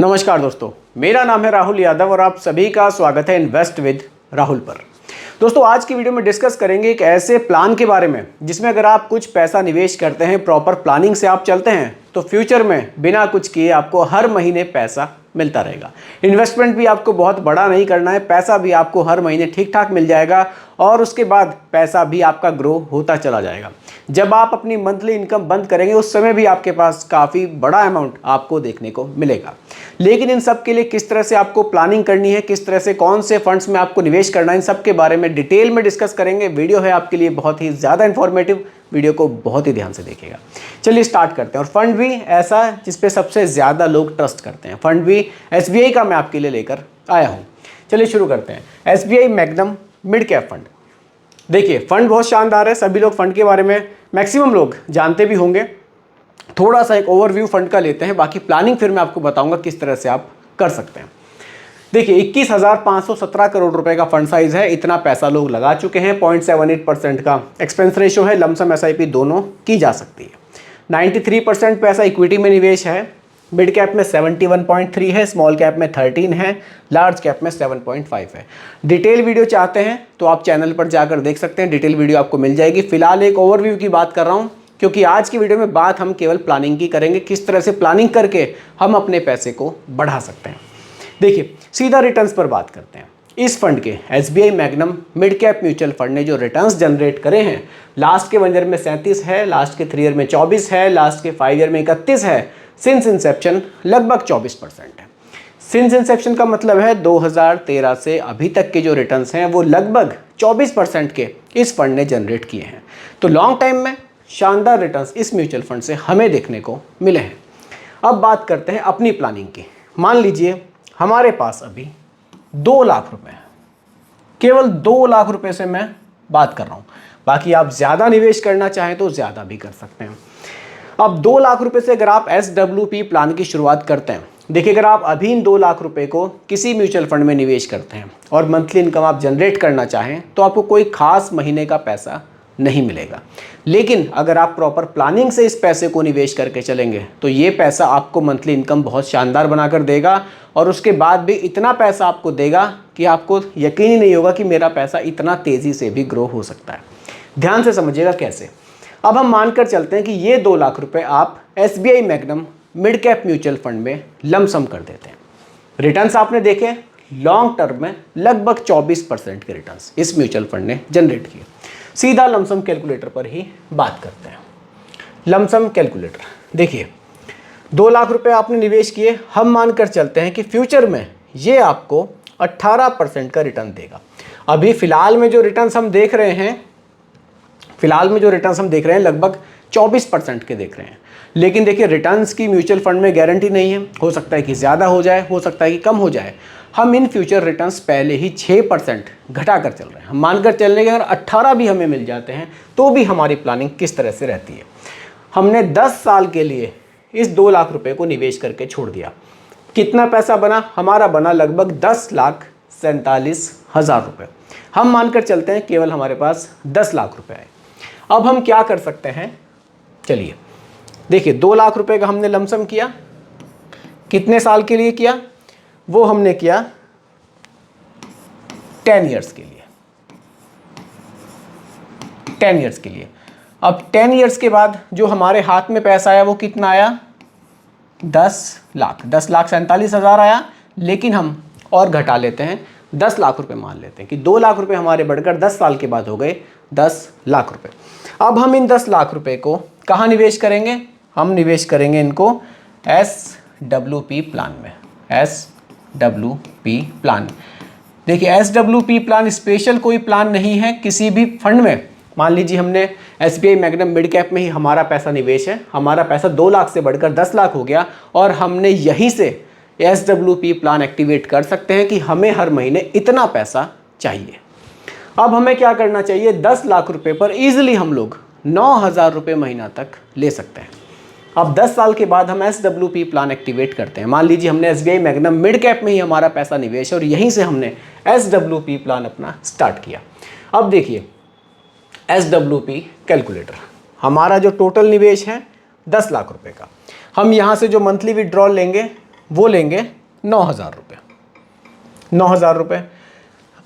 नमस्कार दोस्तों, मेरा नाम है राहुल यादव और आप सभी का स्वागत है इन्वेस्ट विद राहुल पर। दोस्तों, आज की वीडियो में डिस्कस करेंगे एक ऐसे प्लान के बारे में जिसमें अगर आप कुछ पैसा निवेश करते हैं, प्रॉपर प्लानिंग से आप चलते हैं तो फ्यूचर में बिना कुछ किए आपको हर महीने पैसा मिलता रहेगा। इन्वेस्टमेंट भी आपको बहुत बड़ा नहीं करना है, पैसा भी आपको हर महीने ठीक ठाक मिल जाएगा और उसके बाद पैसा भी आपका ग्रो होता चला जाएगा। जब आप अपनी मंथली इनकम बंद करेंगे उस समय भी आपके पास काफ़ी बड़ा अमाउंट आपको देखने को मिलेगा। लेकिन इन सब के लिए किस तरह से आपको प्लानिंग करनी है, किस तरह से कौन से फंड्स में आपको निवेश करना है, इन सब के बारे में डिटेल में डिस्कस करेंगे। वीडियो है आपके लिए बहुत ही ज़्यादा इन्फॉर्मेटिव, वीडियो को बहुत ही ध्यान से देखिएगा। चलिए स्टार्ट करते हैं। और फंड भी ऐसा जिस पे सबसे ज़्यादा लोग ट्रस्ट करते हैं, फंड भी SBI का मैं आपके लिए लेकर आया हूँ। चलिए शुरू करते हैं। SBI magnum mid cap fund. देखिए, फंड बहुत शानदार है, सभी लोग फंड के बारे में मैक्सिमम लोग जानते भी होंगे। थोड़ा सा एक ओवरव्यू फंड का लेते हैं, बाकी प्लानिंग फिर मैं आपको बताऊंगा किस तरह से आप कर सकते हैं। देखिए, 21,517 करोड़ रुपए का फंड साइज है, इतना पैसा लोग लगा चुके हैं। 0.78% का एक्सपेंस रेशो है, लमसम SIP दोनों की जा सकती है। 93% पैसा इक्विटी में निवेश है। मिड कैप में 71.3 है, स्मॉल कैप में 13 है, लार्ज कैप में 7.5 है। डिटेल वीडियो चाहते हैं तो आप चैनल पर जाकर देख सकते हैं, डिटेल वीडियो आपको मिल जाएगी। फिलहाल एक ओवरव्यू की बात कर रहा हूँ क्योंकि आज की वीडियो में बात हम केवल प्लानिंग की करेंगे, किस तरह से प्लानिंग करके हम अपने पैसे को बढ़ा सकते हैं। देखिए, सीधा रिटर्न्स पर बात करते हैं। इस फंड के SBI magnum mid cap mutual fund ने जो रिटर्न्स जनरेट करे हैं, लास्ट के 1 ईयर में 37 है, लास्ट के 3 ईयर में 24 है, लास्ट के 5 ईयर में 31 है। सिंस इंसेप्शन लगभग 24% है। सिंस इंसेप्शन का मतलब है 2013 से अभी तक के जो रिटर्न्स हैं वो लगभग 24% के इस फंड ने जनरेट किए हैं। तो लॉन्ग टाइम में शानदार रिटर्न्स इस म्यूचुअल फंड से हमें देखने को मिले हैं। अब बात करते हैं अपनी प्लानिंग की। मान लीजिए हमारे पास अभी 2 लाख रुपए हैं, केवल 2 लाख रुपए से मैं बात कर रहा हूँ। बाकी आप ज़्यादा निवेश करना चाहें तो ज़्यादा भी कर सकते हैं। अब 2 लाख रुपए से अगर आप SWP प्लान की शुरुआत करते हैं, देखिए अगर आप अभी इन 2 लाख रुपए को किसी म्यूचुअल फंड में निवेश करते हैं और मंथली इनकम आप जनरेट करना चाहें तो आपको कोई खास महीने का पैसा नहीं मिलेगा। लेकिन अगर आप प्रॉपर प्लानिंग से इस पैसे को निवेश करके चलेंगे तो ये पैसा आपको मंथली इनकम बहुत शानदार बनाकर देगा और उसके बाद भी इतना पैसा आपको देगा कि आपको यकीन ही नहीं होगा कि मेरा पैसा इतना तेज़ी से भी ग्रो हो सकता है। ध्यान से समझिएगा कैसे। अब हम मानकर चलते हैं कि ये 2 लाख रुपए आप SBI magnum mid cap mutual fund में लमसम कर देते हैं। रिटर्न्स आपने देखे, लॉन्ग टर्म में लगभग 24% के रिटर्न्स इस म्यूचुअल फंड ने जनरेट किए। सीधा लमसम कैलकुलेटर पर ही बात करते हैं। लमसम कैलकुलेटर, देखिए 2 लाख रुपए आपने निवेश किए, हम मानकर चलते हैं कि फ्यूचर में ये आपको 18% का रिटर्न देगा। अभी फिलहाल में जो रिटर्न्स हम देख रहे हैं लगभग 24% के देख रहे हैं। लेकिन देखिए, रिटर्न्स की म्यूचुअल फंड में गारंटी नहीं है, हो सकता है कि ज़्यादा हो जाए, हो सकता है कि कम हो जाए। हम इन फ्यूचर रिटर्न्स पहले ही 6% घटा कर चल रहे हैं। हम मानकर चलने के अगर 18 भी हमें मिल जाते हैं तो भी हमारी प्लानिंग किस तरह से रहती है। हमने 10 साल के लिए इस 2 लाख रुपए को निवेश करके छोड़ दिया। कितना पैसा बना? हमारा बना लगभग 10,47,000 रुपये। हम मानकर चलते हैं केवल हमारे पास 10 लाख रुपये आए। अब हम क्या कर सकते हैं? चलिए देखिए, 2 लाख रुपए का हमने लमसम किया। कितने साल के लिए किया? वो हमने किया 10 इयर्स के लिए। 10 इयर्स के लिए। अब 10 इयर्स के बाद जो हमारे हाथ में पैसा आया वो कितना आया? 10,47,000 आया। लेकिन हम और घटा लेते हैं, 10 लाख रुपए मान लेते हैं कि 2 लाख रुपए हमारे बढ़कर 10 साल के बाद हो गए 10 लाख रुपए। अब हम इन 10 लाख रुपए को कहाँ निवेश करेंगे? हम निवेश करेंगे इनको SWP प्लान में। SWP प्लान, देखिए SWP प्लान स्पेशल कोई प्लान नहीं है किसी भी फंड में। मान लीजिए हमने SBI मैग्नम मिड कैप में ही हमारा पैसा निवेश है, हमारा पैसा 2 लाख से बढ़कर 10 लाख हो गया और हमने यहीं से SWP प्लान एक्टिवेट कर सकते हैं कि हमें हर महीने इतना पैसा चाहिए। अब हमें क्या करना चाहिए? 10 लाख रुपए पर ईजिली हम लोग 9,000 रुपये महीना तक ले सकते हैं। अब 10 साल के बाद हम SWP प्लान एक्टिवेट करते हैं। मान लीजिए हमने SBI मैग्नम मिड कैप में ही हमारा पैसा निवेश है और यहीं से हमने SWP प्लान अपना स्टार्ट किया। अब देखिए SWP कैलकुलेटर, हमारा जो टोटल निवेश है 10 लाख रुपए का, हम यहाँ से जो मंथली विड्रॉल लेंगे वो लेंगे 9,000 रुपये। 9,000 रुपये।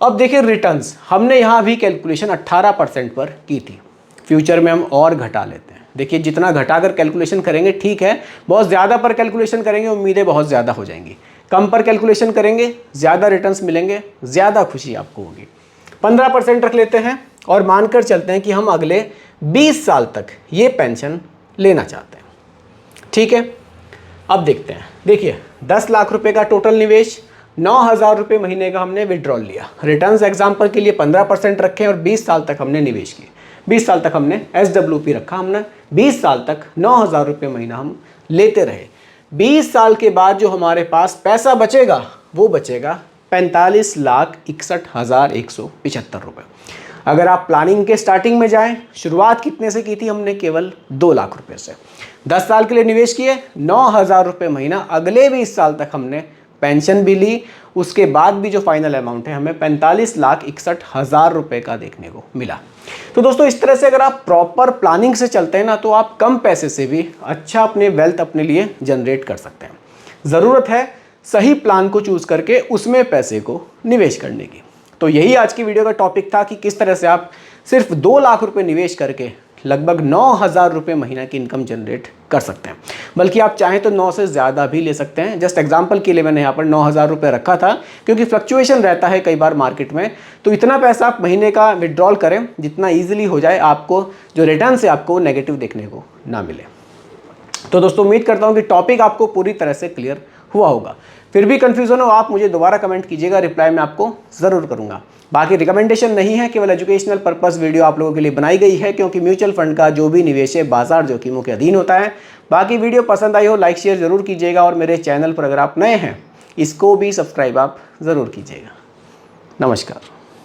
अब देखिए रिटर्न्स, हमने यहाँ भी कैलकुलेशन 18% पर की थी। फ्यूचर में हम और घटा लेते हैं। देखिए जितना घटाकर कैलकुलेशन करेंगे ठीक है, बहुत ज़्यादा पर कैलकुलेशन करेंगे उम्मीदें बहुत ज़्यादा हो जाएंगी। कम पर कैलकुलेशन करेंगे ज़्यादा रिटर्न्स मिलेंगे, ज़्यादा खुशी आपको होगी। 15% रख लेते हैं और मानकर चलते हैं कि हम अगले 20 साल तक ये पेंशन लेना चाहते हैं। ठीक है, अब देखते हैं। देखिए 10 लाख रुपए का टोटल निवेश, 9,000 रुपये महीने का हमने विड्रॉल लिया। रिटर्न्स एग्जाम्पल के लिए 15% रखें और 20 साल तक हमने निवेश किए। 20 साल तक हमने SWP रखा, हमने 20 साल तक 9,000 रुपये महीना हम लेते रहे। 20 साल के बाद जो हमारे पास पैसा बचेगा वो बचेगा 45,61,175 रुपये। अगर आप प्लानिंग के स्टार्टिंग में जाएं, शुरुआत कितने से की थी हमने? केवल 2 लाख रुपए से। 10 साल के लिए निवेश किए, 9,000 रुपये महीना। अगले 20 साल तक हमने पेंशन भी ली, उसके बाद भी जो फाइनल अमाउंट है हमें 45,61,000 रुपये का देखने को मिला। तो दोस्तों इस तरह से अगर आप प्रॉपर प्लानिंग से चलते हैं ना, तो आप कम पैसे से भी अच्छा अपने वेल्थ अपने लिए जनरेट कर सकते हैं। ज़रूरत है सही प्लान को चूज़ करके उसमें पैसे को निवेश करने की। तो यही आज की वीडियो का टॉपिक था कि किस तरह से आप सिर्फ 2 लाख रुपए निवेश करके लगभग 9,000 रुपये महीना की इनकम जनरेट कर सकते हैं। बल्कि आप चाहें तो 9 से ज़्यादा भी ले सकते हैं। जस्ट एग्जांपल के लिए मैंने यहाँ पर 9,000 रुपये रखा था, क्योंकि फ्लक्चुएशन रहता है कई बार मार्केट में। तो इतना पैसा आप महीने का विड्रॉल करें जितना ईजिली हो जाए, आपको जो रिटर्न से आपको नेगेटिव देखने को ना मिले। तो दोस्तों उम्मीद करता हूँ कि टॉपिक आपको पूरी तरह से क्लियर हुआ होगा। फिर भी कन्फ्यूज़न हो आप मुझे दोबारा कमेंट कीजिएगा, रिप्लाई मैं आपको ज़रूर करूँगा। बाकी रिकमेंडेशन नहीं है, केवल एजुकेशनल पर्पस वीडियो आप लोगों के लिए बनाई गई है, क्योंकि म्यूचुअल फंड का जो भी निवेश है बाजार जोखिमों के अधीन होता है। बाकी वीडियो पसंद आई हो लाइक शेयर ज़रूर कीजिएगा, और मेरे चैनल पर अगर आप नए हैं इसको भी सब्सक्राइब आप ज़रूर कीजिएगा। नमस्कार।